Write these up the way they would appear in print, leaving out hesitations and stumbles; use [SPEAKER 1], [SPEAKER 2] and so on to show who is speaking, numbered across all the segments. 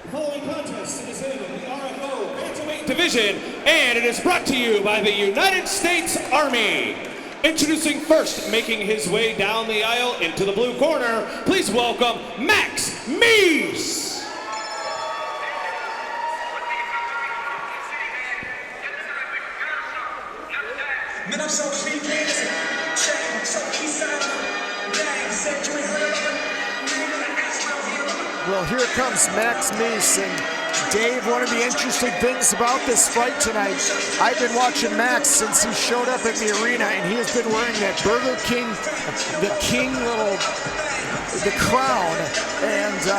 [SPEAKER 1] The following contest is in the RFO Bantamweight Division, and it is brought to you by the United States Army. Introducing first, making his way down the aisle into the blue corner, please welcome Meese.
[SPEAKER 2] Well, here comes Meese, and Dave, one of the interesting things about this fight tonight, I've been watching Max since he showed up at the arena, and he has been wearing that Burger King, the crown, and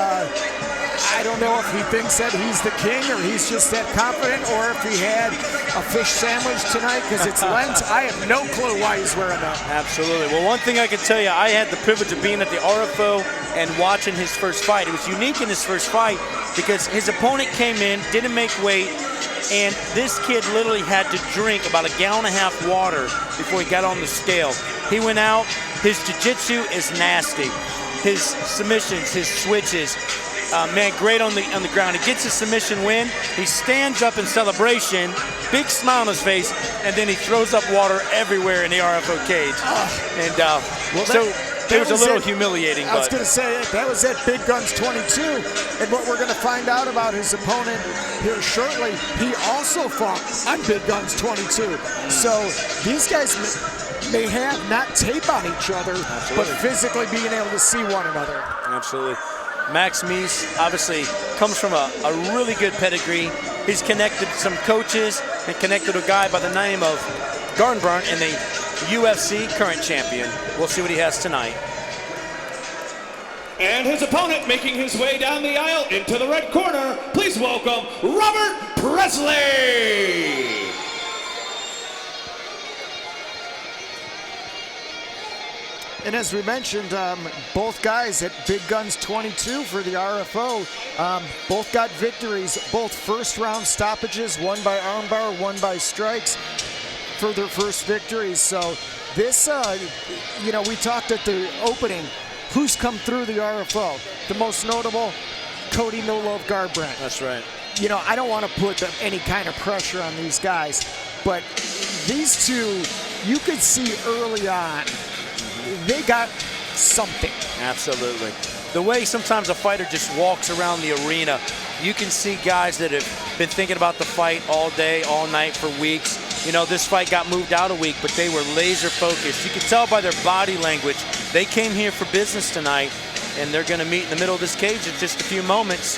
[SPEAKER 2] I don't know if he thinks that he's the king or he's just that confident, or if he had a fish sandwich tonight because it's Lent. I have no clue why he's wearing that.
[SPEAKER 3] Absolutely. Well, one thing I can tell you, I had the privilege of being at the RFO and watching his first fight. It was unique in his first fight because his opponent came in, didn't make weight, and this kid literally had to drink about 1.5 gallons water before he got on the scale. He went out, his jiu-jitsu is nasty. His submissions, his switches, man, great on the ground. He gets his submission win. He stands up in celebration, big smile on his face, and then he throws up water everywhere in the RFO cage. It was a little humiliating.
[SPEAKER 2] I was going to say, that was at Big Guns 22, and what we're going to find out about his opponent here shortly, he also fought on Big Guns 22. So these guys may have not tape on each other, but physically being able to see one another.
[SPEAKER 3] Absolutely. Meese obviously comes from a really good pedigree. He's connected to some coaches and connected to a guy by the name of Garnburn and the UFC current champion. We'll see what he has tonight.
[SPEAKER 1] And his opponent making his way down the aisle into the red corner, please welcome Robert Presley.
[SPEAKER 2] And as we mentioned, both guys at Big Guns 22 for the RFO, both got victories, both first-round stoppages, one by armbar, one by strikes for their first victories. So this, we talked at the opening, who's come through the RFO. The most notable, Cody No Love Garbrandt.
[SPEAKER 3] That's right.
[SPEAKER 2] I don't want to put any kind of pressure on these guys, but these two, you could see early on, they got something.
[SPEAKER 3] Absolutely. The way sometimes a fighter just walks around the arena, you can see guys that have been thinking about the fight all day, all night for weeks. This fight got moved out a week, but they were laser focused. You can tell by their body language, they came here for business tonight, and they're going to meet in the middle of this cage in just a few moments.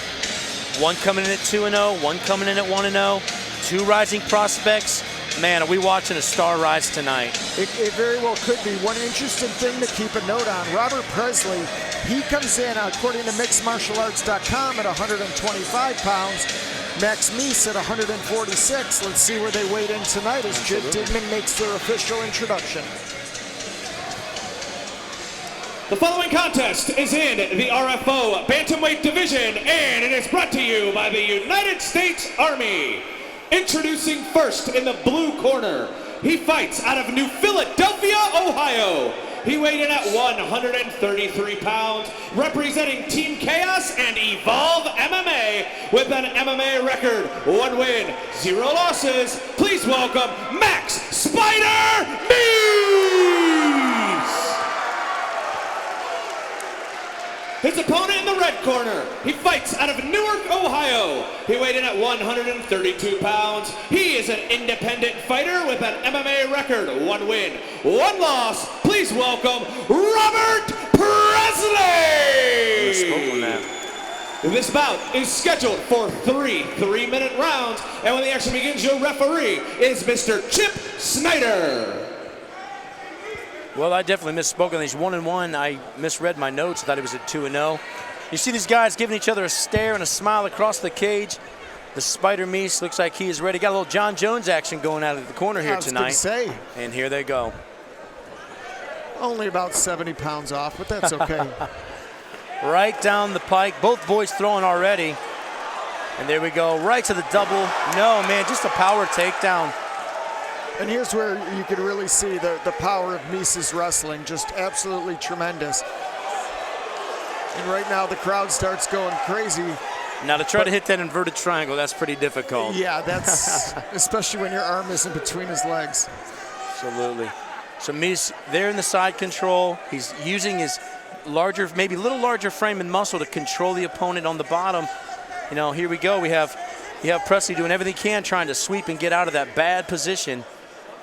[SPEAKER 3] One coming in at 2-0, one coming in at 1-0, two rising prospects. Man, are we watching a star rise tonight?
[SPEAKER 2] It very well could be. One interesting thing to keep a note on, Robert Presley, he comes in, according to mixedmartialarts.com, at 125 pounds. Meese at 146. Let's see where they weighed in tonight as Jim Digman makes their official introduction.
[SPEAKER 1] The following contest is in the RFO Bantamweight Division, and it is brought to you by the United States Army. Introducing first in the blue corner, he fights out of New Philadelphia, Ohio. He weighed in at 133 pounds, representing Team Chaos and Evolve MMA with an MMA record, 1 win, 0 losses. Please welcome Max Spider Meese. His opponent in the red corner, he fights out of Newark, Ohio. He weighed in at 132 pounds. He is an independent fighter with an MMA record, 1 win, 1 loss. Please welcome Robert Presley. This bout is scheduled for 3 3-minute rounds, and when the action begins, your referee is Mr. Chip Snyder.
[SPEAKER 3] Well, I definitely misspoke on these 1-1. I misread my notes. I thought it was at 2-0. You see these guys giving each other a stare and a smile across the cage. The Spider Meese looks like he is ready. Got a little John Jones action going out of the corner here tonight.
[SPEAKER 2] I was gonna say.
[SPEAKER 3] And here they go.
[SPEAKER 2] Only about 70 pounds off, but that's okay.
[SPEAKER 3] Right down the pike. Both boys throwing already. And there we go. Right to the double. No, man, just a power takedown.
[SPEAKER 2] And here's where you can really see the power of Meese's wrestling, just absolutely tremendous. And right now the crowd starts going crazy
[SPEAKER 3] Now to try to hit that inverted triangle, that's pretty difficult.
[SPEAKER 2] Yeah, that's especially when your arm isn't between his legs.
[SPEAKER 3] Absolutely. So Meese there in the side control. He's using his larger, maybe a little larger frame and muscle to control the opponent on the bottom. You know, here we go. You have Presley doing everything he can, trying to sweep and get out of that bad position.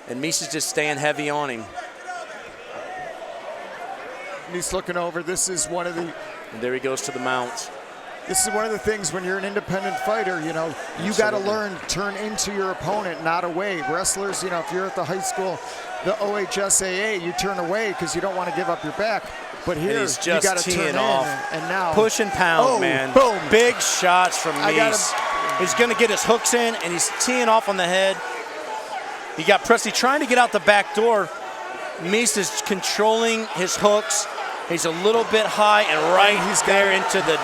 [SPEAKER 3] And Meese is just staying heavy on him.
[SPEAKER 2] He's looking over. This is one of the...
[SPEAKER 3] And there he goes to the mount.
[SPEAKER 2] This is one of the things when you're an independent fighter, you know, you got to learn to turn into your opponent, not away. Wrestlers, you know, if you're at the high school, the OHSAA, you turn away because you don't want to give up your back. But here,
[SPEAKER 3] he's just
[SPEAKER 2] you got to turn
[SPEAKER 3] off.
[SPEAKER 2] in, and now...
[SPEAKER 3] Push and pound, man.
[SPEAKER 2] Boom.
[SPEAKER 3] Big shots from Meese. He's going to get his hooks in, and he's teeing off on the head. You got Presley trying to get out the back door. Meese is controlling his hooks. He's a little bit high and right there into the...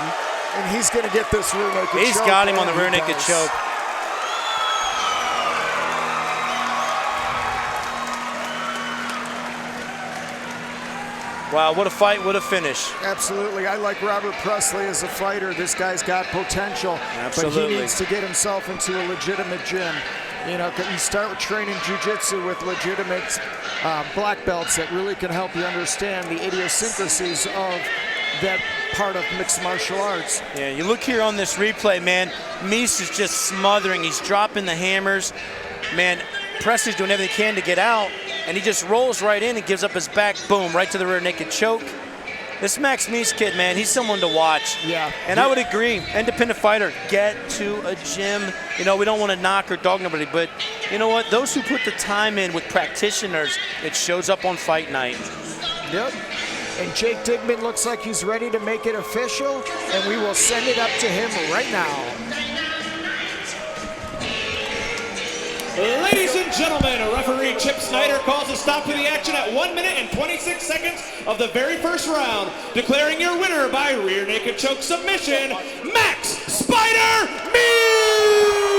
[SPEAKER 2] And he's going to get this rear naked choke.
[SPEAKER 3] He's got him on the rear naked choke. Wow, what a fight, what a finish.
[SPEAKER 2] Absolutely. I like Robert Presley as a fighter. This guy's got potential.
[SPEAKER 3] Absolutely.
[SPEAKER 2] But he needs to get himself into a legitimate gym. You know, you start with training jiu-jitsu with legitimate black belts that really can help you understand the idiosyncrasies of that part of mixed martial arts.
[SPEAKER 3] Yeah, you look here on this replay, man, Meese is just smothering. He's dropping the hammers. Man, Presley's doing everything he can to get out, and he just rolls right in and gives up his back, boom, right to the rear naked choke. This Max Meese kid, man, he's someone to watch.
[SPEAKER 2] Yeah.
[SPEAKER 3] And I would agree, independent fighter, get to a gym. You know, we don't want to knock or dog nobody, but you know what? Those who put the time in with practitioners, it shows up on fight night.
[SPEAKER 2] Yep. And Jake Digman looks like he's ready to make it official, and we will send it up to him right now.
[SPEAKER 1] Ladies and gentlemen, referee Chip Snyder calls a stop to the action at 1 minute and 26 seconds of the very first round, declaring your winner by rear naked choke submission, Max Spider Meese!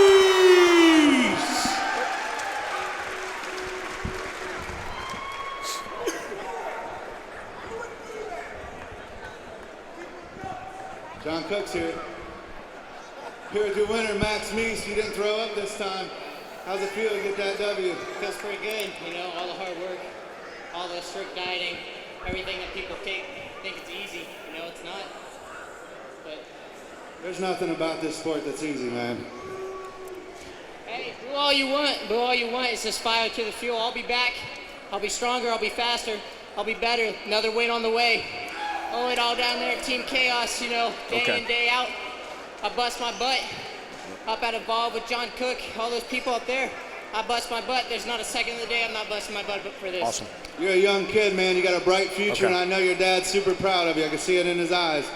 [SPEAKER 4] John Cook's here. Here with your winner, Max Meese. You didn't throw up this time. How's it feel to get that W?
[SPEAKER 5] Feels pretty good, you know, all the hard work, all the strict dieting, everything that people think it's easy, you know, it's not. But
[SPEAKER 4] there's nothing about this sport that's easy, man.
[SPEAKER 5] Hey, do all you want, It's just fire to the fuel. I'll be back. I'll be stronger, I'll be faster, I'll be better. Another win on the way. Owe it all down there at Team Chaos, you know, day in, day out. I bust my butt. Up at a ball with John Cook, all those people up there. I bust my butt. There's not a second of the day I'm not busting my butt for this.
[SPEAKER 3] Awesome.
[SPEAKER 4] You're a young kid, man. You got a bright future, and I know your dad's super proud of you. I can see it in his eyes.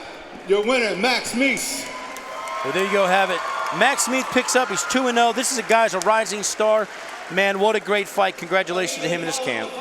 [SPEAKER 4] Your winner, Max Meese.
[SPEAKER 3] Well, there you go, have it. Max Meese picks up. He's 2-0. This is a guy who's a rising star. Man, what a great fight. Congratulations to him in his camp.